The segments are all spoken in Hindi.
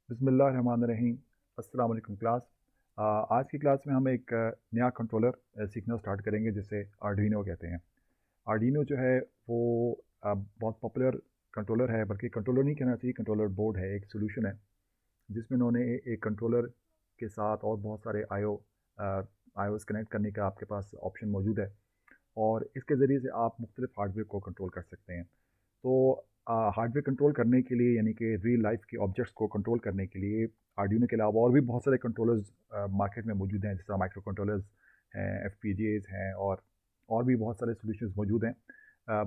बिस्मिल्लाहिर्रहमानिर्रहीम। अस्सलाम वालेकुम क्लास। आज की क्लास में हम एक नया कंट्रोलर सीखना स्टार्ट करेंगे जिसे आर्डुइनो कहते हैं। आर्डुइनो जो है वो बहुत पॉपुलर कंट्रोलर है, बल्कि कंट्रोलर नहीं कहना चाहिए, कंट्रोलर बोर्ड है, एक सोल्यूशन है जिसमें उन्होंने एक कंट्रोलर के साथ और बहुत सारे आईओस कनेक्ट करने का आपके पास ऑप्शन मौजूद है, और इसके ज़रिए से आप मुख्तलिफ हार्डवेयर को कंट्रोल कर सकते हैं। तो हार्डवेयर कंट्रोल करने के लिए, यानी कि रियल लाइफ के ऑब्जेक्ट्स को कंट्रोल करने के लिए, आर्डिनो के अलावा और भी बहुत सारे कंट्रोलर्स मार्केट में मौजूद हैं, जैसे माइक्रो कंट्रोलर्स हैं, एफ हैं, और भी बहुत सारे सॉल्यूशंस मौजूद हैं,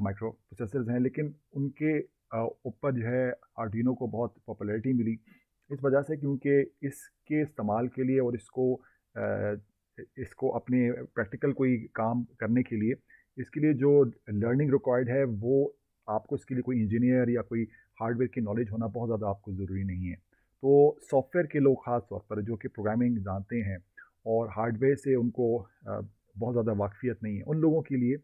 माइक्रो प्रोसेसर्स हैं। लेकिन उनके ऊपर जो है आर्डिनो को बहुत पॉपुलैरिटी मिली इस वजह से, क्योंकि इसके इस्तेमाल के लिए और इसको अपने प्रैक्टिकल कोई काम करने के लिए, इसके लिए जो लर्निंग रिक्वायर्ड है, वो आपको इसके लिए कोई इंजीनियर या कोई हार्डवेयर की नॉलेज होना बहुत ज़्यादा आपको ज़रूरी नहीं है। तो सॉफ्टवेयर के लोग ख़ास तौर पर जो कि प्रोग्रामिंग जानते हैं और हार्डवेयर से उनको बहुत ज़्यादा वाकफ़ियत नहीं है, उन लोगों के लिए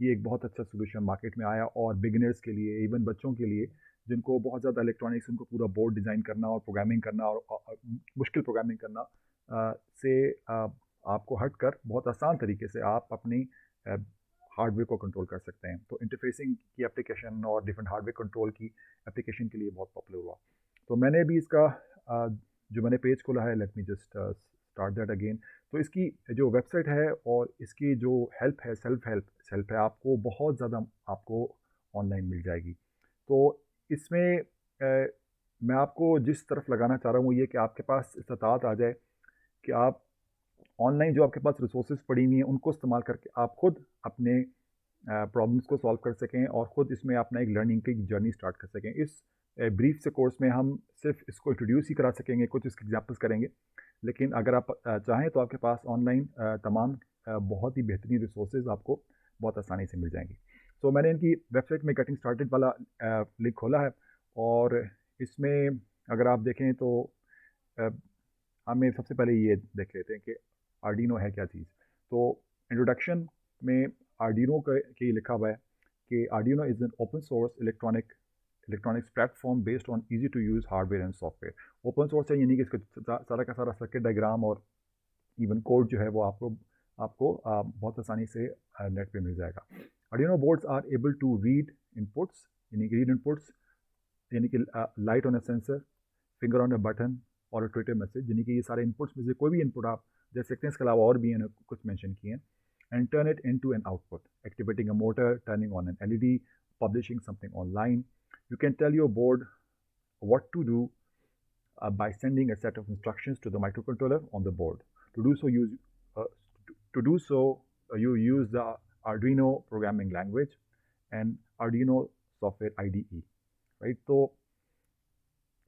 ये एक बहुत अच्छा सोल्यूशन मार्केट में आया। और बिगिनर्स के लिए, इवन बच्चों के लिए जिनको बहुत ज़्यादा इलेक्ट्रॉनिक्स, उनको पूरा बोर्ड डिज़ाइन करना और प्रोग्रामिंग करना और मुश्किल प्रोग्रामिंग करना से आपको हट कर बहुत आसान तरीके से आप अपनी हार्डवेयर को कंट्रोल कर सकते हैं। तो इंटरफेसिंग की एप्लीकेशन और डिफरेंट हार्डवेयर कंट्रोल की एप्लीकेशन के लिए बहुत पॉपुलर हुआ। तो मैंने भी इसका जो मैंने पेज खोला है, let me just start that again. तो इसकी जो वेबसाइट है और इसकी जो हेल्प है, सेल्फ है, आपको बहुत ज़्यादा आपको ऑनलाइन मिल जाएगी। तो इसमें मैं आपको जिस तरफ लगाना चाह रहा हूँ वो ये कि आपके पास इस्तात आ जाए कि आप ऑनलाइन जो आपके पास रिसोर्सेज पड़ी हुई हैं उनको इस्तेमाल करके आप खुद अपने प्रॉब्लम्स को सॉल्व कर सकें और ख़ुद इसमें अपना एक लर्निंग की जर्नी स्टार्ट कर सकें। इस ब्रीफ से कोर्स में हम सिर्फ इसको इंट्रोड्यूस ही करा सकेंगे, कुछ इसके एग्जांपल्स करेंगे। लेकिन अगर आप चाहें तो आपके पास ऑनलाइन तमाम बहुत ही बेहतरीन रिसोर्सेज आपको बहुत आसानी से मिल जाएंगी। तो मैंने इनकी वेबसाइट में गेटिंग स्टार्टेड वाला लिंक खोला है, और इसमें अगर आप देखें तो अ, हमें सबसे पहले ये देख लेते हैं कि आर्डिनो है क्या चीज़। तो इंट्रोडक्शन में आर्डिनो के लिखा हुआ है कि Arduino is an open source electronics platform based on easy to use hardware and software. Open source है, यानी कि इसका सारा का सारा सर्किट डायग्राम और इवन कोड जो है वो आपको बहुत आसानी से नेट पे मिल जाएगा। Arduino boards are able to read inputs, यानी कि light on a sensor, finger on a button और अ ट्विटर मैसेज, यानी कि ये सारे इनपुट्स में से कोई भी इनपुट आप दे सकते हैं। इसके अलावा और भी कुछ मेंशन किए हैं। And turn it into an output, activating a motor, turning on an LED, publishing something online. You can tell your board what to do by sending a set of instructions to the microcontroller on the board. To do so, uh, you use the Arduino programming language and Arduino software IDE, right? तो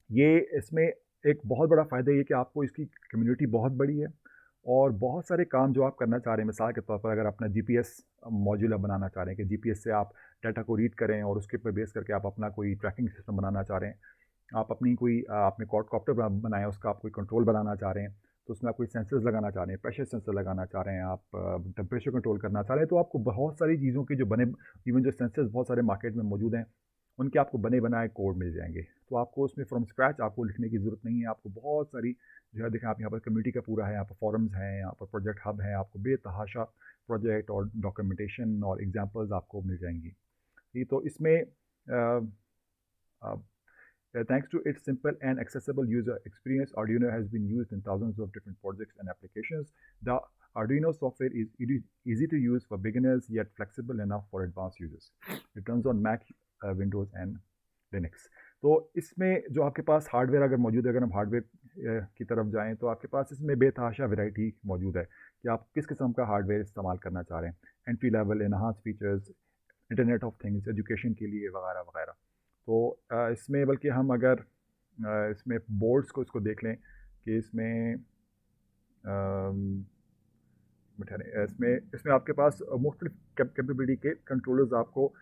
ये इसमें एक बहुत बड़ा फ़ायदा ये कि आपको इसकी कम्युनिटी बहुत बड़ी है, और बहुत सारे काम जो आप करना चाह रहे हैं, मिसाल के तौर पर अगर अपना जीपीएस मॉड्यूलर बनाना चाह रहे हैं कि जीपीएस से आप डाटा को रीड करें और उसके ऊपर बेस करके आप अपना कोई ट्रैकिंग सिस्टम बनाना चाह रहे हैं, आप अपनी कोई आपने क्वाडकॉप्टर बनाया, उसका आप कोई कंट्रोल बनाना चाह रहे हैं, तो उसमें आप कोई सेंसर्स लगाना चाह रहे हैं, प्रेशर सेंसर लगाना चाह रहे हैं, आप टेम्परेचर कंट्रोल करना चाह रहे हैं, तो आपको बहुत सारी चीज़ों के जो बने, इवन जो सेंसर्स बहुत सारे मार्केट में मौजूद हैं, उनके आपको बने बनाए कोड मिल जाएंगे। तो आपको उसमें फ्रॉम स्क्रैच आपको लिखने की ज़रूरत नहीं है। आपको बहुत सारी जो है, देखें आप यहाँ पर कम्युनिटी का पूरा है, यहाँ पर फॉरम्स हैं, यहाँ पर प्रोजेक्ट हब है, आपको बेतहाशा प्रोजेक्ट और डॉक्यूमेंटेशन और एग्जांपल्स आपको मिल जाएंगी। ये तो इसमें thanks to its simple and accessible user experience, Arduino has been used in thousands of different projects and applications. The Arduino software is easy to use for beginners, yet flexible enough for advanced users. It runs on Mac, Windows and Linux. तो इसमें जो आपके पास हार्डवेयर अगर मौजूद है, अगर हम हार्डवेयर की तरफ जाएं, तो आपके पास इसमें बेतहाशा वैरायटी मौजूद है कि आप किस किस्म का हार्डवेयर इस्तेमाल करना चाह रहे हैं। Entry level, enhance features, internet of things, education के लिए वगैरह वगैरह। तो इसमें बल्कि हम अगर इसमें बोर्ड्स को इसको देख लें कि इसमें इसमें इसमें आपके पास मुख्तलिफ कैपेबिलिटी के कंट्रोलर्स आपको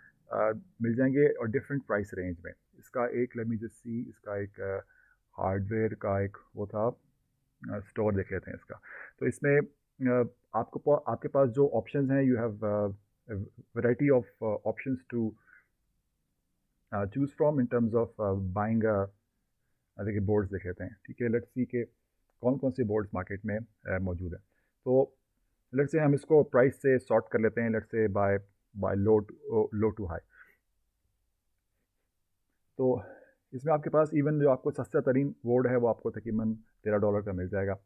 मिल जाएंगे और डिफरेंट प्राइस रेंज में। इसका एक लेट मी जस्ट सी, इसका एक हार्डवेयर का एक वो था, स्टोर देख लेते हैं इसका। तो इसमें आपके पास जो ऑप्शंस हैं, you have variety of options to choose from in terms of buying देखिए बोर्ड्स देख लेते हैं, ठीक है। लेट्स सी के कौन कौन से बोर्ड्स मार्केट में मौजूद है। तो लेट्स से हम इसको प्राइस से सॉर्ट कर लेते हैं, let's say by by low to high. तो इसमें आपके पास इवन जो आपको सस्ता तरीन बोर्ड है वो आपको तकरीबन $13 का मिल जाएगा।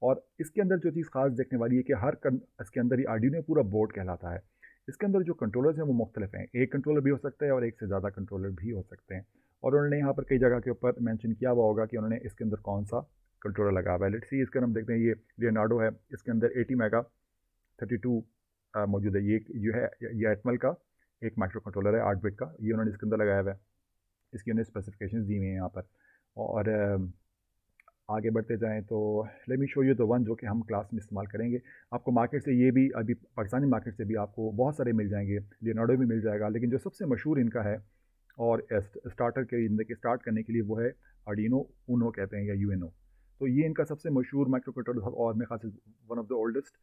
और इसके अंदर जो चीज़ खास देखने वाली है कि इसके अंदर ही आर्डिनो पूरा बोर्ड कहलाता है। इसके अंदर जो कंट्रोलर्स हैं वो मुख्तलिफ हैं, एक कंट्रोलर भी हो सकता है और एक से ज़्यादा कंट्रोलर भी हो सकते हैं। और उन्होंने यहाँ पर कई जगह के ऊपर मेंशन किया हुआ होगा कि उन्होंने इसके अंदर कौन सा कंट्रोलर लगा हुआ है। लेट्स सी इसका हम देखते हैं, ये लियोनार्डो है, इसके अंदर 80 मेगा 32 मौजूद है। ये जो है ये एटमल का एक माइक्रो कंट्रोलर है 8 बिट का, ये उन्होंने इसके अंदर लगाया हुआ है। इसकी उन्हें स्पेसिफिकेशंस दी हुई हैं यहाँ पर। और आगे बढ़ते जाएं तो let me show you the one जो कि हम क्लास में इस्तेमाल करेंगे। आपको मार्केट से ये भी अभी पाकिस्तानी मार्केट से भी आपको बहुत सारे मिल जाएंगे, लियोनार्डो भी मिल जाएगा, लेकिन जो सबसे मशहूर इनका है और स्टार्टर के इनके स्टार्ट करने के लिए वो है आर्डिनो ऊनो कहते हैं या यूएनओ। तो ये इनका सबसे मशहूर माइक्रो कंट्रोलर और मेरे ख्याल से वन ऑफ द ओल्डेस्ट,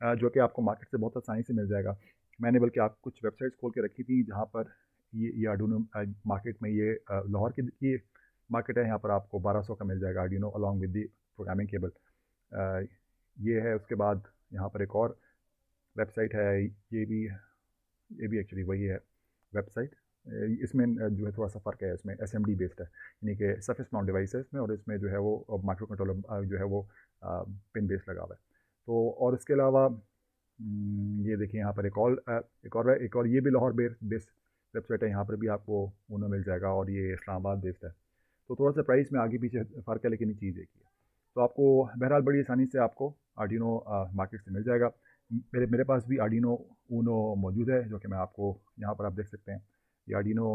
जो कि आपको मार्केट से बहुत आसानी से मिल जाएगा। मैंने बल्कि आप कुछ वेबसाइट्स खोल के रखी थी जहाँ पर ये आर्डिनो मार्केट में ये लाहौर की मार्केट है, यहाँ पर आपको 1200 का मिल जाएगा Arduino along with the programming cable. ये है। उसके बाद यहाँ पर एक और वेबसाइट है, ये भी एक्चुअली वही है वेबसाइट। इसमें जो है थोड़ा सा फ़र्क है, इसमें SMD बेस्ड है, यानी कि सरफेस माउंट डिवाइस है इसमें, और इसमें जो है वो माइक्रो कंट्रोलर जो है वो पिन बेस्ड लगा हुआ है। तो और इसके अलावा ये देखिए यहाँ पर एक और ये भी लाहौर बेस्ड वेबसाइट है, यहाँ पर भी आपको ऊनो मिल जाएगा और ये इस्लामाबाद बेस्ड है। तो थोड़ा सा प्राइस में आगे पीछे फ़र्क है, लेकिन ये चीज़ एक ही है। तो आपको बहरहाल बड़ी आसानी से आपको आर्डिनो मार्केट से मिल जाएगा। मेरे पास भी आर्डिनो ऊनो मौजूद है, जो कि मैं आपको यहाँ पर आप देख सकते हैं। ये आर्डिनो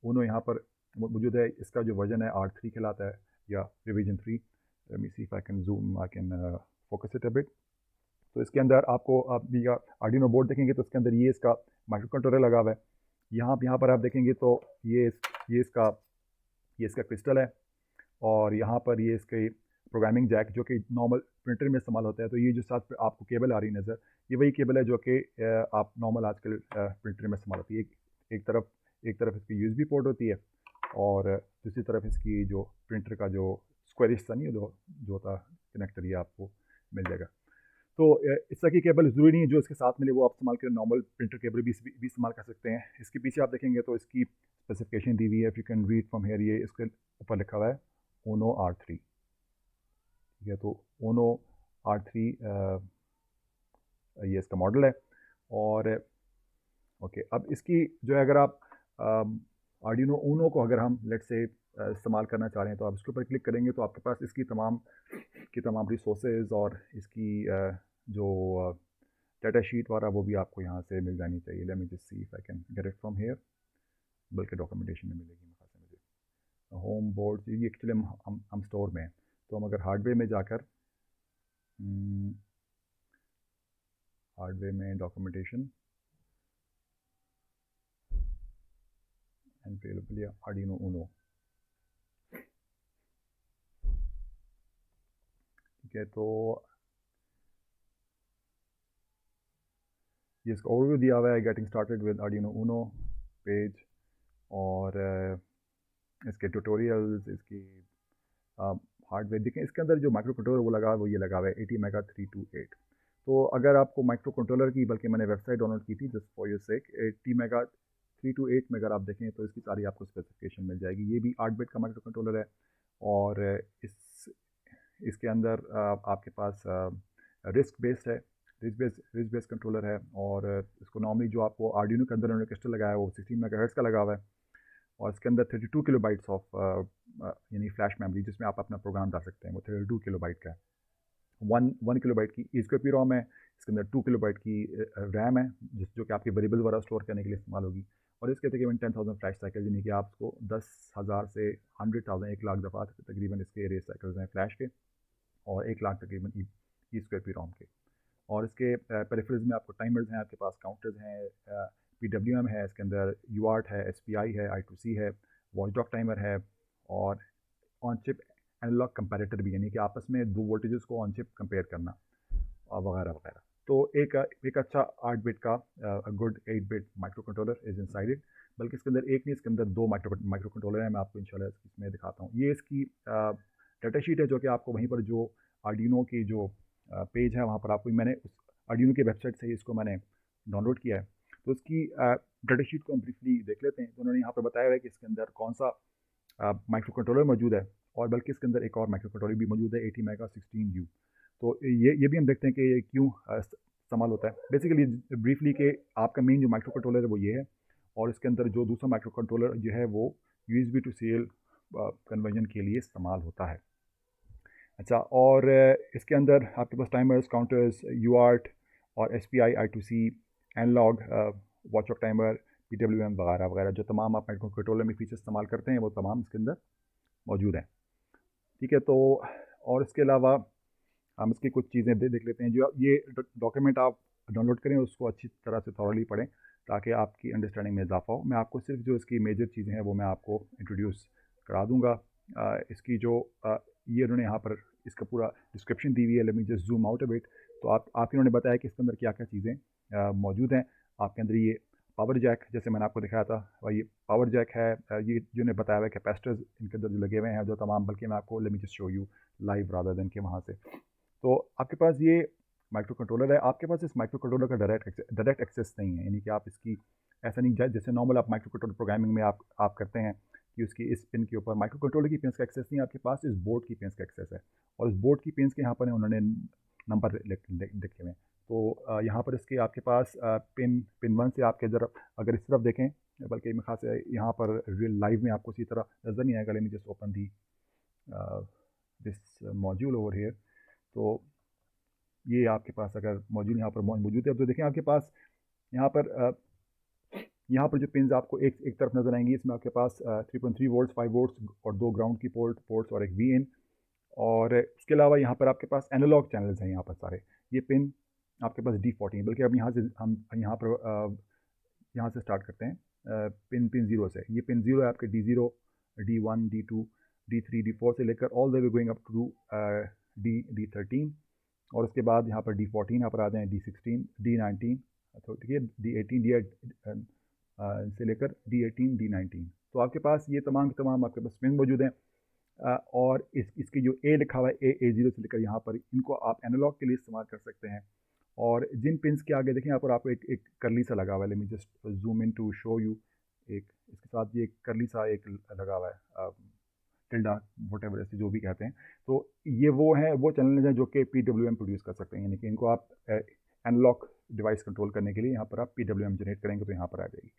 ऊनो यहाँ पर मौजूद है। इसका जो वर्जन है R3 कहलाता है या revision 3। Let me see if I can zoom, I can focus it a bit. तो इसके अंदर आपको आप भी आर्डिनो बोर्ड देखेंगे तो इसके अंदर ये इसका माइक्रो कंट्रोलर लगा हुआ है। यहाँ पर आप देखेंगे तो ये ये इसका ये इसका क्रिस्टल है, और यहाँ पर ये इसके प्रोग्रामिंग जैक जो कि नॉर्मल प्रिंटर में इस्तेमाल होता है। तो ये जो साथ आपको केबल आ रही नज़र, ये वही केबल है जो कि आप नॉर्मल आजकल प्रिंटर में इस्तेमाल होती है। एक तरफ इसकी USB पोर्ट होती है, और दूसरी तरफ इसकी जो प्रिंटर का जो स्क्वायरिश सा नहीं जो होता कनेक्टर, ये आपको मिल जाएगा। तो इस तरह की केबल ज़रूरी नहीं है जो इसके साथ मिले वो आप इस्तेमाल करें, नॉर्मल प्रिंटर केबल भी इस्तेमाल कर सकते हैं। इसके पीछे आप देखेंगे तो इसकी स्पेसिफिकेशन दी हुई है, if you can read from here. ये इसके ऊपर लिखा हुआ है ऊनो R3, ठीक है। तो ऊनो R3 ये इसका मॉडल है। और ओके, अब इसकी जो है अगर आप आर्डिनो ऊनो को अगर हम लेट से इस्तेमाल करना चाह रहे हैं तो आप इसके ऊपर क्लिक करेंगे तो आपके पास इसकी तमाम रिसोर्सेज और इसकी जो डाटा शीट वगैरह वो भी आपको यहाँ से मिल जानी चाहिए। Late me just see if I can get it from here, बल्कि डॉक्यूमेंटेशन में मिलेगी मेरे ख्याल से मुझे। होम बोर्ड ये एक्चुअली हम स्टोर में हैं, तो हम अगर हार्डवेयर में जाकर हार्डवेयर में documentation and available Arduino Uno, ठीक है। तो ये इसका ओवरव्यू दिया हुआ है, getting started with Arduino Uno page, और इसके ट्यूटोरियल्स, इसकी हार्डवेयर देखें। इसके अंदर जो माइक्रो कंट्रोलर वो लगा है वो ये लगा हुआ है 80 मेगा 328। तो अगर आपको माइक्रो कंट्रोलर की, बल्कि मैंने वेबसाइट डाउनलोड की थी just for your sake, 80 mega 328 में अगर आप देखें तो इसकी सारी आपको स्पेसिफिकेशन मिल जाएगी। ये भी 8 बिट का माइक्रो कंट्रोलर है, और इसके अंदर आपके पास रिस्क बेस्ड है, रिस्क बेस्ड कंट्रोलर है। और इसको नॉर्मली जो आपको आर्डिनो के अंदर उन्होंने क्रिस्टल लगाया है वो 16 मेगाहर्ट्ज़ का लगा हुआ है, और इसके अंदर 32 किलोबाइट्स ऑफ यानी फ्लैश मेमोरी जिसमें आप अपना प्रोग्राम डाल सकते हैं, वो 32 किलोबाइट का है। 1 किलोबाइट की ESP ROM है, इसके अंदर 2 किलोबाइट की रैम है जो कि आपके वेरिएबल वगैरह स्टोर करने के लिए इस्तेमाल होगी। और इसके तकरीबन 10,000 फ्लैश साइकिल, यानी कि आपको 10,000 से 100,000 1 लाख दफ़ा तकरीबन इसके रेस साइकिल्स हैं फ्लैश के, और 1 लाख तकरीबन ESP ROM के। और इसके पेरिफेरल्स में आपको टाइमर्स हैं, आपके पास काउंटर्स हैं, PWM है, इसके अंदर UART है, SPI है, I2C है, वॉचडॉग टाइमर है, और ऑन चिप एनालॉग कंपैरेटर भी, यानी कि आपस में दो वोल्टेजेस को ऑन चिप कंपेयर करना और वगैरह वगैरह। तो एक अच्छा 8 बिट का good 8 bit micro controller is inside it. बल्कि इसके अंदर एक नहीं, इसके अंदर दो माइक्रो कंट्रोलर हैं। मैं आपको इंशाल्लाह इसमें दिखाता हूँ। ये इसकी डाटा शीट है जो कि आपको वहीं पर जो आर्डिनो की जो पेज है वहाँ पर आपको, मैंने उस आर्डिनो की वेबसाइट से ही इसको मैंने डाउनलोड किया है। तो इसकी डाटा शीट को हम ब्रीफली देख लेते हैं। तो उन्होंने यहाँ पर बताया हुआ है कि इसके अंदर कौन सा माइक्रो कंट्रोलर मौजूद है, और बल्कि इसके अंदर एक और माइक्रो कंट्रोलर भी मौजूद है 80 मेगा 16U। तो ये भी हम देखते हैं कि ये क्यों इस्तेमाल होता है। बेसिकली ब्रीफली कि आपका मेन जो माइक्रो कंट्रोलर है वो ये है, और इसके अंदर जो दूसरा माइक्रो कंट्रोलर जो है वो USB टू सीरियल कन्वर्जन के लिए इस्तेमाल होता है। अच्छा, और इसके अंदर आपके पास टाइमर्स, काउंटर्स, UART और SPI I2C, analog, watch of timer, PWM वगैरह वगैरह, जो तमाम आप माइक्रो कंट्रोलर में फीचर इस्तेमाल करते हैं वो तमाम इसके अंदर मौजूद हैं। ठीक है, तो और इसके अलावा हम इसकी कुछ चीज़ें देख लेते हैं। जो ये डॉक्यूमेंट आप डाउनलोड करें उसको अच्छी तरह से थॉरली पढ़ें ताकि आपकी अंडरस्टैंडिंग में इजाफा हो। मैं आपको सिर्फ जो इसकी मेजर चीज़ें हैं वो मैं आपको इंट्रोड्यूस करा दूंगा। इसकी जो ये उन्होंने यहाँ पर इसका पूरा डिस्क्रिप्शन दी हुई है। Let me just zoom out a bit. तो आप इन्होंने बताया कि इसके अंदर क्या क्या चीज़ें मौजूद हैं। आपके अंदर ये पावर जैक, जैसे मैंने आपको दिखाया था, और ये पावर जैक है। ये जो ने बताया हुआ है कैपेसिटर्स इनके अंदर जो लगे हुए हैं जो तमाम, बल्कि मैं आपको late me just show you live rather than के वहाँ से। तो आपके पास ये माइक्रो कंट्रोलर है। आपके पास इस माइक्रो कंट्रोलर का डायरेक्ट एक्सेस नहीं है, यानी कि आप इसकी ऐसा नहीं जैसे नॉर्मल आप माइक्रो कंट्रोलर प्रोग्रामिंग में आप करते हैं कि उसकी इस पिन के ऊपर माइक्रो कंट्रोलर की पिन्स का एक्सेस नहीं है। आपके पास इस बोर्ड की पिन्स का एक्सेस है, और इस बोर्ड की पिन्स के यहाँ पर उन्होंने नंबर लिखे हुए हैं। तो यहाँ पर इसके आपके पास पिन 1 से आपके अगर इस तरफ देखें, बल्कि मेरे ख्याल से यहाँ पर रियल लाइव में आपको इसी तरह नज़र नहीं आएगा। Late me just open the this module over here. तो ये आपके पास अगर मॉड्यूल यहाँ पर मौजूद है तो देखें आपके पास यहाँ पर जो पिन्स आपको एक तरफ नज़र आएंगी, इसमें आपके पास 3.3 वोल्ट्स, 5 वोल्ट्स और 2 ग्राउंड की पोर्ट्स और एक VIN। और इसके अलावा यहाँ पर आपके पास एनालॉग चैनल्स हैं यहाँ पर सारे। ये पिन आपके पास D14, बल्कि अब यहाँ से हम यहाँ से स्टार्ट करते हैं पिन 0 से। ये पिन 0 है आपके D0, D1, D2, D3, D4 से लेकर all the way going up to D13। और उसके बाद यहाँ पर D14, यहाँ पर आ जाएँ D16, D19, तो ठीक है, D18 से लेकर D18, D19। तो आपके पास ये तमाम के तमाम आपके पास पिन मौजूद हैं। और इसकी जो A लिखा हुआ है, A0 से लेकर यहाँ पर, इनको आप एनालॉग के लिए इस्तेमाल कर सकते हैं। और जिन पिन्स के आगे देखें यहाँ पर आपको एक करली सा लगा हुआ है। Let me just zoom in to show you. एक इसके साथ ये करली सा एक लगा हुआ है, टिल्डा वटेवर ऐसे जो भी कहते हैं। तो ये वो चैनल हैं जो कि PWM प्रोड्यूस कर सकते हैं, यानी कि इनको आप एनालॉग डिवाइस कंट्रोल करने के लिए यहाँ पर आप PWM जनरेट करेंगे तो यहाँ पर आ जाएगी।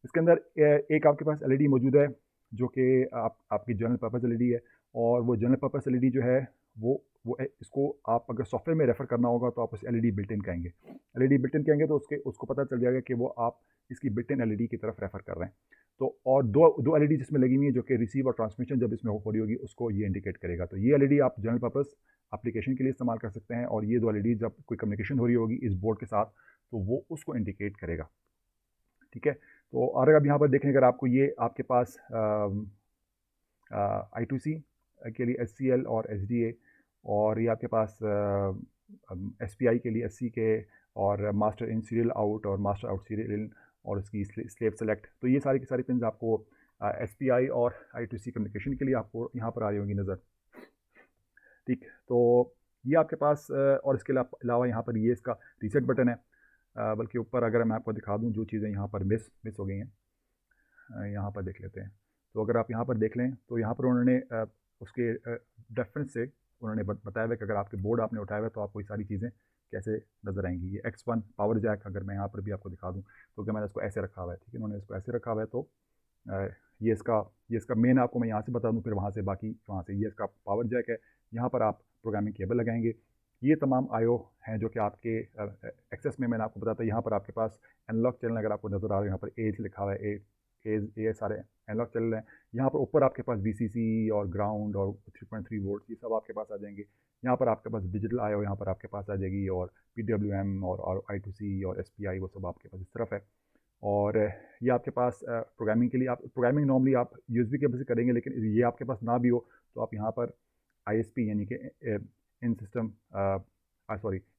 इसके अंदर एक आपके पास LED मौजूद है जो कि आपकी जनरल पर्पस LED है। और वो जनरल पर्पस LED जो है वो इसको आप अगर सॉफ्टवेयर में रेफ़र करना होगा तो आप उस LED बिल्ट इन कहेंगे। LED बिल्ट इन कहेंगे तो उसको पता चल जाएगा कि वो आप इसकी बिल्ट इन LED की तरफ रेफ़र कर रहे हैं। तो और दो LED जिसमें लगी हुई है जो कि रिसीव और ट्रांसमिशन जब इसमें हो रही होगी उसको ये इंडिकेट करेगा। तो ये LED आप जनरल पर्पस एप्लीकेशन के लिए इस्तेमाल कर सकते हैं, और ये दो LED जब कोई कम्युनिकेशन हो रही होगी इस बोर्ड के साथ तो वो उसको इंडिकेट करेगा। ठीक है, तो और अब यहाँ पर देखें, अगर आपको ये आपके पास I2C के लिए SCL और SDA, और ये आपके पास SPI के लिए SCK, और मास्टर इन सीरियल आउट और मास्टर आउट सीरियल इन, और उसकी स्लेव सेलेक्ट। तो ये सारी की सारी पिन्स आपको SPI और I2C कम्युनिकेशन के लिए आपको यहाँ पर आ रही होंगी नज़र। ठीक, तो ये आपके पास और इसके अलावा यहाँ पर ये इसका रीसेट बटन है। बल्कि ऊपर अगर मैं आपको दिखा दूँ जो चीज़ें यहाँ पर मिस हो गई हैं, यहाँ पर देख लेते हैं। तो अगर आप यहाँ पर देख लें तो यहाँ पर उन्होंने उसके रेफरेंस से उन्होंने बताया हुआ कि अगर आपके बोर्ड आपने उठाया हुआ है तो आपको ये सारी चीज़ें कैसे नज़र आएंगी। ये X1 पावर जैक, अगर मैं यहाँ पर भी आपको दिखा दूँ तो क्या मैंने इसको ऐसे रखा हुआ है। ठीक है, उन्होंने इसको ऐसे रखा हुआ है। तो ये इसका मेन आपको मैं यहाँ से बता दूँ, फिर वहाँ से बाकी वहाँ से। ये इसका पावर जैक है, यहाँ पर आप प्रोग्रामिंग केबल लगाएंगे। ये तमाम IO हैं जो कि आपके एक्सेस में मैंने आपको बताया था। यहाँ पर आपके पास एनालॉग चैनल अगर आपको नज़र आ रहा है, यहाँ पर एज लिखा हुआ है, ये सारे एनालॉग चैनल हैं। यहाँ पर ऊपर आपके पास VCC और ग्राउंड और 3.3 वोल्ट ये सब आपके पास आ जाएंगे। यहाँ पर आपके पास डिजिटल IO यहाँ पर आपके पास आ जाएगी, और PWM और I2C और SPI वो सब आपके पास इस तरफ है। और ये आपके पास प्रोग्रामिंग के लिए, आप प्रोग्रामिंग नॉर्मली आप USB केबल से करेंगे, लेकिन ये आपके पास ना भी हो तो आप यहाँ पर ISP यानी कि in system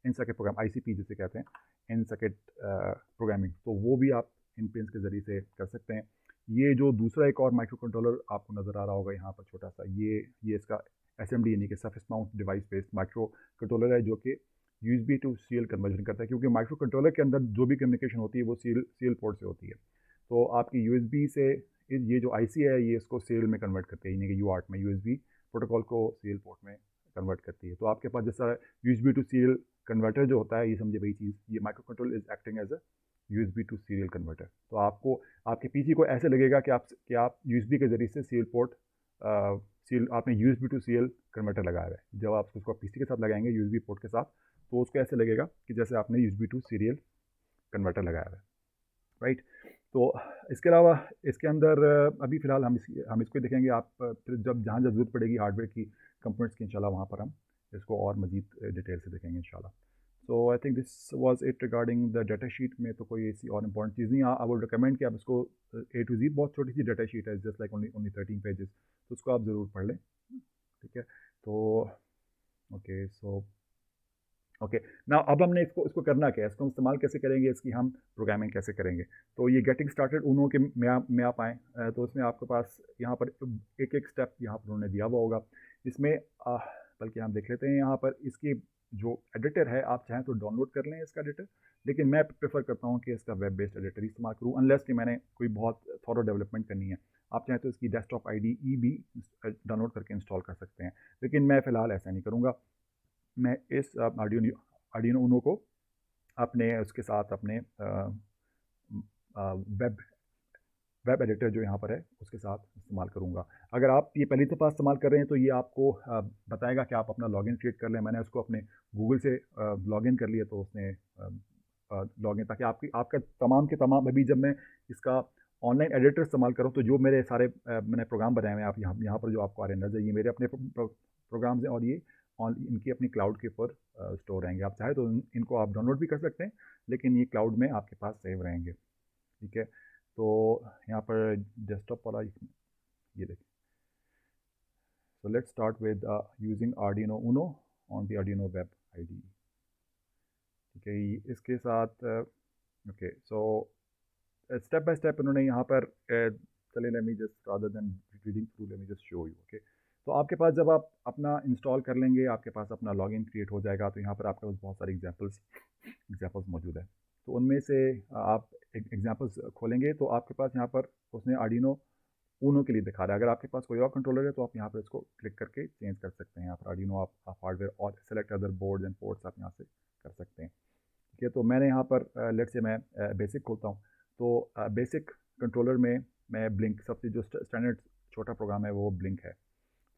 in circuit program, ICP जिसे कहते हैं, इन सर्किट प्रोग्रामिंग, तो वो भी आप इन पिन के ज़रिए से कर सकते हैं। ये जो दूसरा एक और माइक्रो कंट्रोलर आपको नज़र आ रहा होगा यहाँ पर छोटा सा, ये इसका SMD यानी कि surface mount device based micro controller है, जो कि USB टू सीरियल कन्वर्जन करता है, क्योंकि माइक्रो कंट्रोलर के अंदर जो भी कम्युनिकेशन होती है वो सीरियल पोर्ट से होती है। तो आपकी USB से ये जो IC है ये इसको सीरियल में कन्वर्ट करती है, यानी कि UART में USB प्रोटोकॉल को सीरियल पोर्ट में कन्वर्ट करती है। तो आपके पास जैसा USB टू सीरियल कन्वर्टर जो होता है, ये समझे वही चीज़, ये microcontroller is acting as a USB to serial converter. तो आपको आपके PC को ऐसे लगेगा कि आप USB के ज़रिए से सीरियल पोर्ट सीरियल आपने USB टू सीरियल कन्वर्टर लगाया है। जब आप उसको PC के साथ लगाएंगे USB पोर्ट के साथ, तो उसको ऐसे लगेगा कि जैसे आपने USB टू सीरियल कन्वर्टर लगाया है, राइट। तो इसके अलावा इसके अंदर अभी फ़िलहाल हम इसको देखेंगे। आप फिर जब जहाँ ज़रूरत पड़ेगी हार्डवेयर की कंपोनेंट्स की, इंशाल्लाह वहाँ पर हम इसको और मज़ीद डिटेल से देखेंगे इंशाल्लाह। So I think this was it regarding the data sheet में। तो कोई ऐसी और इंपॉर्टेंट चीज़ नहीं। आई वुड रिकमेंड कि आप इसको A to Z, बहुत छोटी सी डाटा शीट है, जस्ट लाइक ओनली 13 पेजेस, तो उसको आप ज़रूर पढ़ लें, ठीक है। तो ओके ना, अब हमने इसको करना क्या है, इसको हम इस्तेमाल कैसे करेंगे, इसकी हम प्रोग्रामिंग कैसे करेंगे। तो ये गेटिंग स्टार्टेड उनो के में आप आएँ, तो उसमें आपके पास यहाँ पर एक एक स्टेप यहाँ पर उन्होंने दिया हुआ होगा इसमें। बल्कि हम देख लेते हैं यहाँ पर इसकी जो एडिटर है, आप चाहें तो डाउनलोड कर लें इसका एडिटर, लेकिन मैं प्रेफर करता हूँ कि इसका वेब बेस्ड एडिटर ही इस्तेमाल करूँ, अनलेस कि मैंने कोई बहुत थॉरो डेवलपमेंट करनी है। आप चाहें तो इसकी डेस्कटॉप IDE भी डाउनलोड करके इंस्टॉल कर सकते हैं, लेकिन मैं फ़िलहाल ऐसा नहीं करूँगा। मैं इस आर्डिनो उनो को अपने उसके साथ अपने वेब एडिटर जो यहाँ पर है उसके साथ इस्तेमाल करूँगा। अगर आप ये पहली दफ़ा इस्तेमाल कर रहे हैं तो ये आपको बताएगा कि आप अपना लॉगिन क्रिएट कर लें। मैंने उसको अपने गूगल से लॉगिन कर लिया, तो उसने लॉगिन, ताकि आपका तमाम के तमाम, अभी जब मैं इसका ऑनलाइन एडिटर इस्तेमाल करूँ तो जो मेरे सारे मैंने प्रोग्राम बनाए हुए हैं, आप यहाँ पर जो आपको आ रहे हैं नज़र, ये मेरे अपने प्रोग्राम्स हैं, और ये इनकी अपनी क्लाउड के ऊपर स्टोर रहेंगे। आप चाहे तो इनको आप डाउनलोड भी कर सकते हैं, लेकिन ये क्लाउड में आपके पास सेव रहेंगे, ठीक है। तो यहाँ पर डेस्कटॉप वाला ये देखिए। So let's start with using Arduino Uno on the Arduino web IDE, ठीक है। इसके साथ okay, so step by step इन्होंने यहाँ पर चले, late me just rather than reading through, late me just show you, okay. तो आपके पास जब आप अपना इंस्टॉल कर लेंगे, आपके पास अपना लॉगिन क्रिएट हो जाएगा, तो यहाँ पर आपके पास बहुत सारे एग्जांपल्स मौजूद है। तो उनमें से आप एग्जांपल्स खोलेंगे तो आपके पास यहाँ पर उसने आर्डिनो उनो के लिए दिखा रहा है। अगर आपके पास कोई और कंट्रोलर है तो आप यहाँ पर इसको क्लिक करके चेंज कर सकते हैं। यहाँ पर आर्डिनो आप हार्डवेयर और select other board and ports आप यहाँ से कर सकते हैं, ठीक है। तो मैंने यहाँ पर लेट से मैं बेसिक खोलता हूँ। तो बेसिक कंट्रोलर में मैं ब्लिंक, सबसे जो स्टैंडर्ड छोटा प्रोग्राम है वो ब्लिंक है।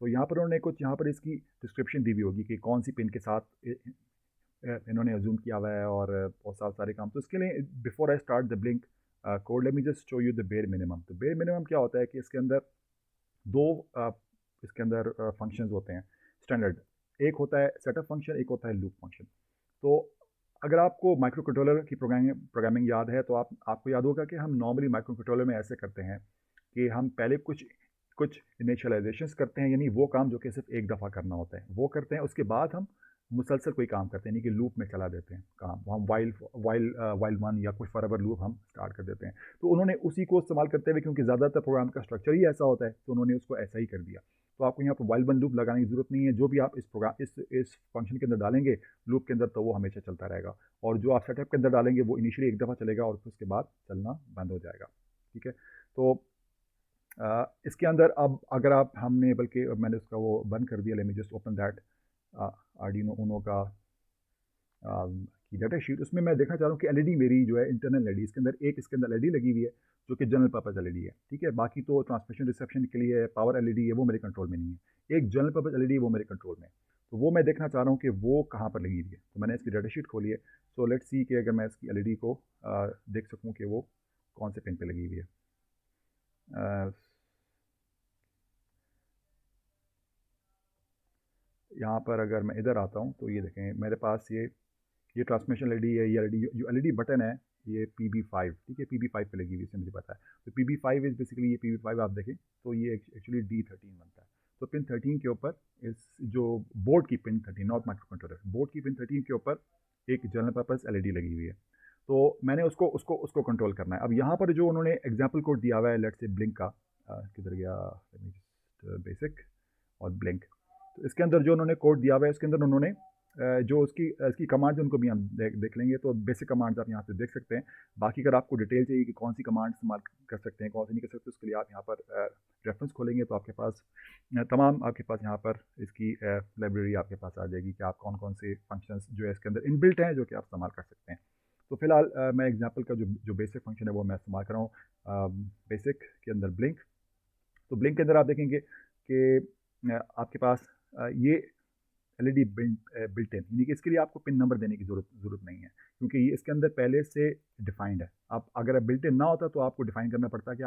तो यहाँ पर उन्होंने कुछ यहाँ पर इसकी डिस्क्रिप्शन दी हुई होगी कि कौन सी पिन के साथ इन्होंने अज्यूम किया हुआ है, और बहुत सारे काम। तो इसके लिए before I start the blink code, late me just show you the bare minimum. तो बेयर मिनिमम क्या होता है कि इसके अंदर दो इसके अंदर फंक्शंस होते हैं स्टैंडर्ड। एक होता है सेटअप फंक्शन, एक होता है लूप फंक्शन। तो अगर आपको माइक्रो कंट्रोलर की प्रोग्रामिंग याद है तो आपको याद होगा कि हम नॉर्मली माइक्रो कंट्रोलर में ऐसे करते हैं कि हम पहले कुछ इनिशियलाइजेशंस करते हैं, यानी वो काम जो कि सिर्फ एक दफ़ा करना होता है वो करते हैं। उसके बाद हम मुसलसल कोई काम करते हैं, यानी कि लूप में चला देते हैं काम, हम वाइल वन या कोई फॉरएवर लूप हम स्टार्ट कर देते हैं। तो उन्होंने उसी को इस्तेमाल करते हुए, क्योंकि ज़्यादातर प्रोग्राम का स्ट्रक्चर ही ऐसा होता है, तो उन्होंने उसको ऐसा ही कर दिया। तो आपको यहाँ पर वाइल वन लूप लगाने की ज़रूरत नहीं है। जो भी आप इस फंक्शन के अंदर डालेंगे लूप के अंदर, तो वो हमेशा चलता रहेगा, और जो आप सेटअप के अंदर डालेंगे वो इनिशियली एक दफ़ा चलेगा और फिर उसके बाद चलना बंद हो जाएगा, ठीक है। तो इसके अंदर अब अगर आप हमने बल्कि मैंने उसका वो बंद कर दिया, let me just open that Arduino Uno का की डाटा शीट। उसमें मैं देखना चाह रहा हूँ कि LED मेरी जो है इंटरनल LED, इसके अंदर LED लगी हुई है जो कि जनरल पर्पज़ LED है, ठीक है। बाकी तो ट्रांसमिशन रिसेप्शन के लिए पावर LED है, वो मेरे कंट्रोल में नहीं है। एक जनरल पर्पज़ LED वो मेरे कंट्रोल में है, तो वो मैं देखना चाह रहा हूँ कि वो कहाँ पर लगी हुई है। तो मैंने इसकी डाटा शीट खोली है। सो लेट्स सी कि अगर मैं इसकी LED को देख सकूँ कि वो कौन से पिन पे लगी हुई है। यहाँ पर अगर मैं इधर आता हूँ तो ये देखें मेरे पास ये ट्रांसमिशन LED है। ये LED जो LED बटन है ये PB5, ठीक है, PB5 पे लगी हुई है, मुझे पता है। तो PB5 इज बेसिकली, ये PB5 आप देखें तो ये एक्चुअली D13 बनता है। तो पिन 13 के ऊपर इस जो बोर्ड की pin 13, not micro controller, board की पिन 13 के ऊपर एक जनरल पर्पज़ LED लगी हुई है। तो मैंने उसको उसको उसको कंट्रोल करना है। अब यहाँ पर जो उन्होंने एग्जाम्पल कोड दिया हुआ है, लेट्स से ब्लिंक का, किधर गया, बेसिक और ब्लिंक। तो इसके अंदर जो उन्होंने कोड दिया हुआ है, इसके अंदर उन्होंने जो उसकी कमांड्स उनको भी हम देख लेंगे। तो बेसिक कमांड्स आप यहाँ से देख सकते हैं। बाकी अगर आपको डिटेल चाहिए कि कौन सी कमांड इस्तेमाल कर सकते हैं, कौन सी नहीं कर सकते, उसके लिए आप यहाँ पर रेफरेंस खोलेंगे तो आपके पास तमाम आपके पास यहाँ पर इसकी लाइब्रेरी आपके पास आ जाएगी कि आप कौन कौन से फंक्शंस जो है इसके अंदर इनबिल्ट हैं जो कि आप इस्तेमाल कर सकते हैं। तो फिलहाल मैं एग्जाम्पल का जो बेसिक फंक्शन है वो मैं इस्तेमाल कर रहा हूँ बेसिक के अंदर ब्लिंक। तो ब्लिंक के अंदर आप देखेंगे कि आपके पास ये एलईडी बिल्ट इन, यानी कि इसके लिए आपको पिन नंबर देने की ज़रूरत नहीं है, क्योंकि ये इसके अंदर पहले से डिफाइंड है। आप अगर बिल्ट इन ना होता तो आपको डिफाइन करना पड़ता कि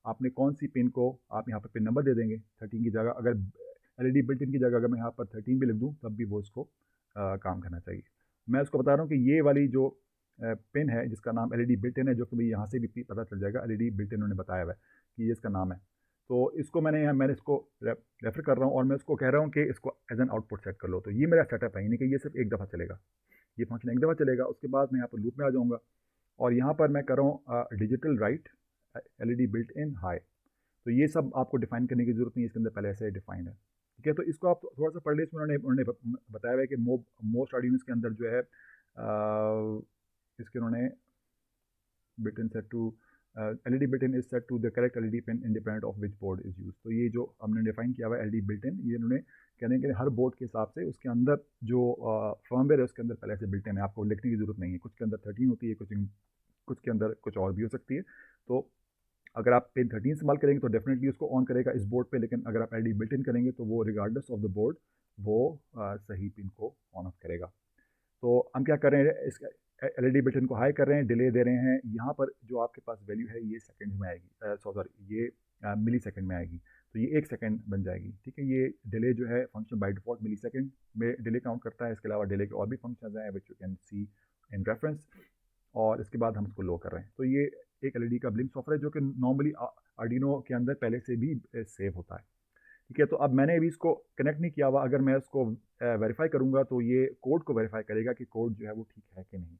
आपने कौन सी पिन को आप यहाँ पर पिन नंबर दे देंगे 13 की जगह। अगर एलईडी बिल्ट इन की जगह अगर मैं यहाँ पर 13 भी लिख दूँ तब भी वो इसको काम करना चाहिए। मैं उसको बता रहा हूँ कि ये वाली जो पिन है जिसका नाम एलईडी बिल्ट इन है, जो कि भाई यहाँ से भी पता चल जाएगा, एलईडी बिल्ट इन उन्होंने बताया हुआ है कि ये इसका नाम है। तो इसको मैंने इसको रेफर कर रहा हूँ और मैं इसको कह रहा हूँ कि इसको एज एन आउटपुट सेट कर लो। तो ये मेरा सेटअप है, यानी कि ये सिर्फ एक दफ़ा चलेगा, ये फंक्शन एक दफ़ा चलेगा। उसके बाद मैं यहाँ पर लूप में आ जाऊँगा और यहाँ पर मैं कर रहा हूँ डिजिटल राइट एलईडी बिल्ट इन हाई। तो ये सब आपको डिफाइन करने की ज़रूरत नहीं है, इसके अंदर पहले से डिफाइंड है। ठीक है, तो इसको आप थोड़ा सा पढ़ लीजिए। उन्होंने बताया हुआ है कि मोस्ट आर्डिनोस के अंदर जो है इसके उन्होंने built in set to LED built in is set to the correct LED pin independent of which board is use. तो ये जो हमने डिफाइन किया हुआ है एलईडी बिल्ट इन, ये उन्होंने कहने के हर बोर्ड के हिसाब से उसके अंदर जो फर्मवेयर है उसके अंदर पहले से बिल्ट इन है, आपको लिखने की जरूरत नहीं है। कुछ के अंदर 13 होती है, कुछ के अंदर कुछ और भी हो सकती है। तो अगर आप पिन 13 इस्तेमाल करेंगे तो डेफिनेटली उसको ऑन करेगा इस बोर्ड पे, लेकिन अगर आप एलईडी बिल्ट इन करेंगे तो वो रिगार्डलेस ऑफ द बोर्ड वो सही पिन को ऑन ऑफ करेगा। तो हम क्या कर रहे हैं, इस एलईडी बटन को हाई कर रहे हैं, डिले दे रहे हैं। यहाँ पर जो आपके पास वैल्यू है ये सेकंड में आएगी, सॉरी ये मिली सेकंड में आएगी। तो ये 1 सेकंड बन जाएगी। ठीक है, ये डिले जो है function by default millisecond में डिले काउंट करता है। इसके अलावा डिले के और भी फंक्शन हैं which you can see in reference. और इसके बाद हम इसको लो कर रहे हैं। तो ये एक एलईडी का ब्लिंक सॉफ्टवेयर जो कि नॉर्मली आर्डिनो के अंदर पहले से भी सेव होता है। ठीक है, तो अब मैंने अभी इसको कनेक्ट नहीं किया हुआ। अगर मैं इसको वेरीफाई करूँगा तो ये कोड को वेरीफाई करेगा कि कोड जो है वो ठीक है कि नहीं।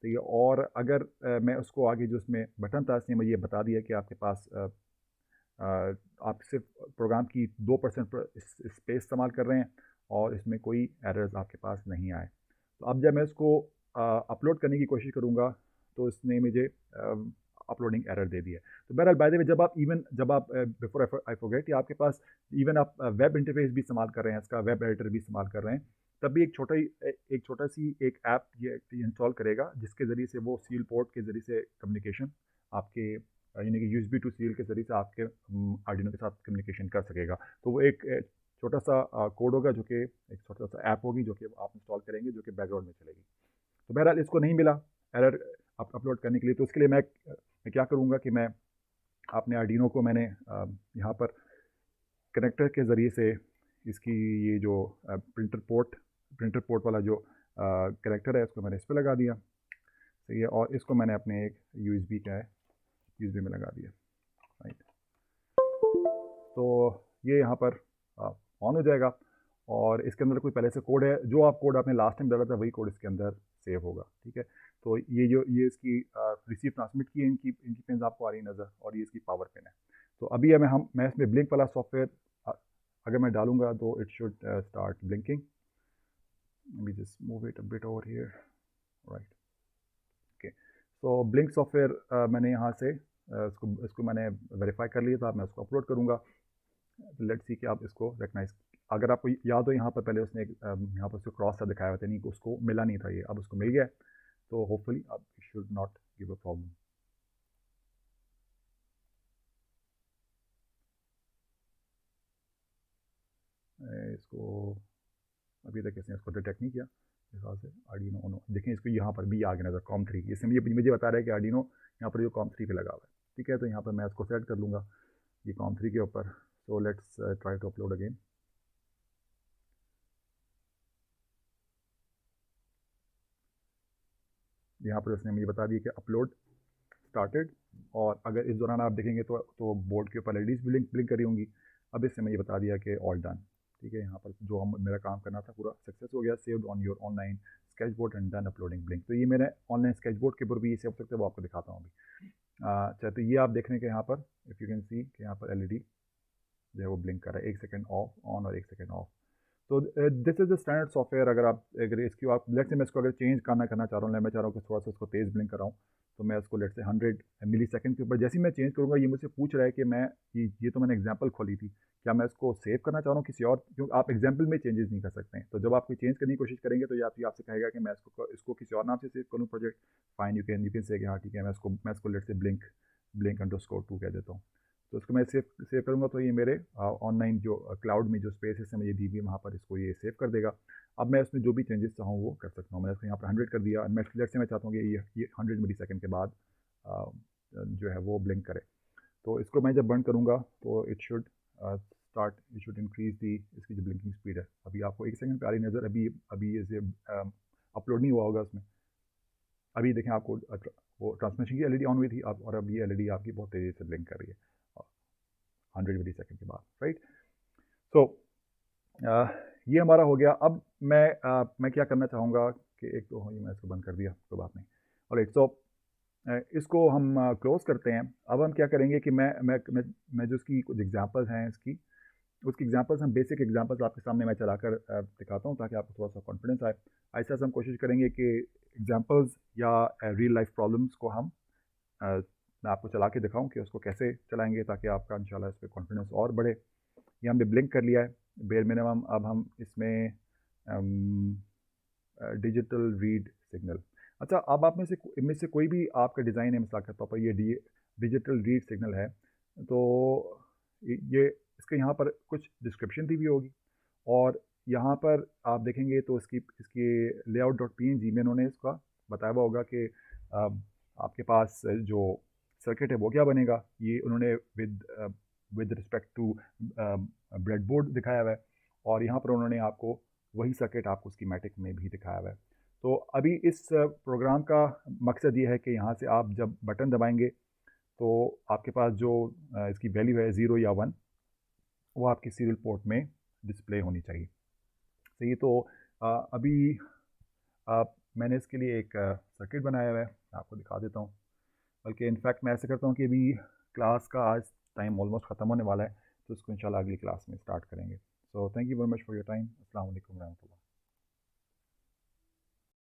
तो ये, और अगर मैं उसको आगे जो उसमें बटन था इसने मुझे ये बता दिया कि आपके पास आप सिर्फ प्रोग्राम की 2% स्पेस इस्तेमाल कर रहे हैं और इसमें कोई एरर्स आपके पास नहीं आए। तो अब जब मैं इसको अपलोड करने की कोशिश करूँगा तो इसने मुझे अपलोडिंग एरर दे दिया। तो बहरहाल बाय द वे जब आप बिफोर आई फॉरगेट, आपके पास इवन आप वेब इंटरफेस भी इस्तेमाल कर रहे हैं, इसका वेब एडिटर भी इस्तेमाल कर रहे हैं, तब भी एक छोटा सी एक ऐप ये इंस्टॉल करेगा जिसके ज़रिए से वो सील पोर्ट के ज़रिए से कम्युनिकेशन आपके यानी कि यूएसबी टू सील के ज़रिए से आपके आर्डिनो के साथ कम्युनिकेशन कर सकेगा। तो वो एक छोटा सा कोड होगा जो कि एक छोटा सा ऐप होगी जो कि आप इंस्टॉल करेंगे जो कि बैकग्राउंड में चलेगी। तो बहरहाल इसको नहीं मिला एरर अपलोड करने के लिए। तो उसके लिए मैं क्या करूँगा कि मैं अपने आर्डिनो को मैंने यहाँ पर कनेक्टर के ज़रिए से इसकी ये जो प्रिंटर पोर्ट वाला जो कनेक्टर है उसको मैंने इस पर लगा दिया। सही है, और इसको मैंने अपने एक यूएसबी में लगा दिया। राइट, तो ये यहाँ पर ऑन हो जाएगा और इसके अंदर कोई पहले से कोड है, जो आप कोड आपने लास्ट टाइम डाला था वही कोड इसके अंदर सेव होगा। ठीक है, तो ये इसकी रिसीव ट्रांसमिट की इनकी पिन आपको आ रही नज़र, और ये इसकी पावर पिन है। तो अभी मैं इसमें ब्लिंक वाला सॉफ्टवेयर अगर मैं डालूंगा तो it should start blinking. let me just move it a bit over here, right? Okay, so blink software मैंने यहाँ से इसको मैंने वेरीफाई कर लिया था। मैं उसको अपलोड करूँगा। लेट्स सी कि आप इसको रिकग्नाइज, अगर आपको याद हो यहाँ पर पहले उसने यहाँ पर उसको क्रॉस सा दिखाया हुआ था, नहीं उसको मिला नहीं था, ये अब उसको मिल गया। तो होपफुली अब it should not give a problem. इसको अभी तक इसने इसको डिटेक्ट नहीं किया हिसाब से। आर्डिनो ओनो देखें, इसको यहाँ पर भी आ गया नज़र COM3, इसमें मुझे बता रहा है कि आर्डिनो यहाँ पर जो COM3 पे लगा हुआ है। ठीक है, तो यहाँ पर मैं इसको सेट कर लूँगा ये COM3 के ऊपर। So let's try to upload again. यहाँ पर उसने मुझे बता दिया कि अपलोड स्टार्टेड, और अगर इस दौरान आप देखेंगे तो बोर्ड के ऊपर एलईडीज ब्लिंक कर रही होंगी। अब इसने मुझे बता दिया कि ऑल डन। ठीक है। यहाँ पर जो हम मेरा काम करना था पूरा सक्सेस हो गया। Saved on your online sketchboard and done uploading blink. तो ये मेरे ऑनलाइन स्केचबोर्ड के ऊपर भी ये सेव हो सकता है, वो आपको दिखाता हूँ अभी। अच्छा, तो ये आप देख रहे हैं कि यहाँ पर इफ़ यू कैन सी कि यहाँ पर एलईडी जो है वो ब्लिंक कर रहा है, 1 सेकंड ऑफ ऑन और 1 सेकंड ऑफ। तो this is the standard software. अगर इसकी आप लेट से मैं इसको अगर चेंज करना चाह रहा हूँ, मैं चाह रहा हूँ कि थोड़ा सा उसको तेज़ ब्लिंक कराऊँ, तो मैं इसको लेट से 100 मिली सेकंड के ऊपर जैसे ही मैं चेंज करूँगा, ये मुझसे पूछ रहा है कि मैं ये तो मैंने एग्जांपल खोली थी, क्या मैं इसको सेव करना चाह रहा हूँ किसी और, क्योंकि आप एग्जांपल में चेंजेस नहीं कर सकते हैं। तो जब आप कोई चेंज करने की कोशिश करेंगे तो ये आपसे कहेगा कि मैं इसको किसी और नाम से सेव करूँ project. Fine, you can say कि हाँ ठीक है, मैं इसको लेट से ब्लिंक अंडरस्कोर 2 कह देता हूँ। तो इसको मैं सेव करूँगा तो ये मेरे ऑनलाइन जो क्लाउड में जो स्पेस है मुझे दी हुई है वहाँ पर इसको ये सेव कर देगा। अब मैं इसमें जो भी चेंजेस चाहूँ वो कर सकता हूँ। मैंने इसको यहाँ पर 100 कर दिया। मैं लेट से मैं चाहता हूँ कि ये 100 मिली सेकंड के बाद जो है वो ब्लिंक करे। तो इसको मैं जब बंद करूँगा तो इट शुड इंक्रीज दी इसकी जो ब्लिंकिंग स्पीड है। अभी आपको 1 सेकंड पे आ रही नज़र, अभी इसे अपलोड नहीं हुआ होगा उसमें। अभी देखें आपको वो ट्रांसमिशन की एलईडी ऑन हुई थी अब, और अब ये एलईडी आपकी बहुत तेज़ी से ब्लिंक कर रही है 100 मिली सेकंड के बाद, राइट। सो ये हमारा हो गया। अब मैं क्या करना चाहूँगा कि एक तो ये मैं इसको बंद कर दिया, कोई बात नहीं। ऑलराइट, सो इसको हम क्लोज करते हैं। अब हम क्या करेंगे कि मैं जो इसकी कुछ एग्जांपल्स हैं उसकी एग्जांपल्स, हम बेसिक एग्जांपल्स आपके सामने मैं चलाकर दिखाता हूँ ताकि आपको थोड़ा सा कॉन्फिडेंस आए। ऐसे हम कोशिश करेंगे कि एग्जांपल्स या रियल लाइफ प्रॉब्लम्स को मैं आपको चला के दिखाऊं कि उसको कैसे चलाएंगे ताकि आपका इंशाल्लाह इस पर कॉन्फिडेंस और बढ़े। ये हमने ब्लिंक कर लिया है बेयर मिनिमम। अब हम इसमें डिजिटल रीड सिग्नल। अच्छा, अब आप में से इनमें से कोई भी आपका डिज़ाइन है, मिसाल के तौर पर ये डिजिटल रीड सिग्नल है, तो ये इसके यहाँ पर कुछ डिस्क्रिप्शन दी हुई होगी, और यहाँ पर आप देखेंगे तो इसकी layout.png में उन्होंने इसका बताया हुआ होगा कि आपके पास जो सर्किट है वो क्या बनेगा। ये उन्होंने विद रिस्पेक्ट टू ब्रेडबोर्ड दिखाया हुआ है, और यहाँ पर उन्होंने आपको वही सर्किट आपको स्कीमेटिक में भी दिखाया हुआ है। तो अभी इस प्रोग्राम का मकसद ये है कि यहाँ से आप जब बटन दबाएंगे तो आपके पास जो इसकी वैल्यू है 0 या 1, वो आपके सीरियल पोर्ट में डिस्प्ले होनी चाहिए। सही, तो अभी मैंने इसके लिए एक सर्किट बनाया हुआ है, आपको दिखा देता हूँ। बल्कि इनफैक्ट मैं ऐसे करता हूँ कि अभी क्लास का आज टाइम ऑलमोस्ट ख़त्म होने वाला है, तो इसको इंशाल्लाह अगली क्लास में स्टार्ट करेंगे। So thank you very much for your time. अस्सलाम वालेकुम रहमतुल्लाह।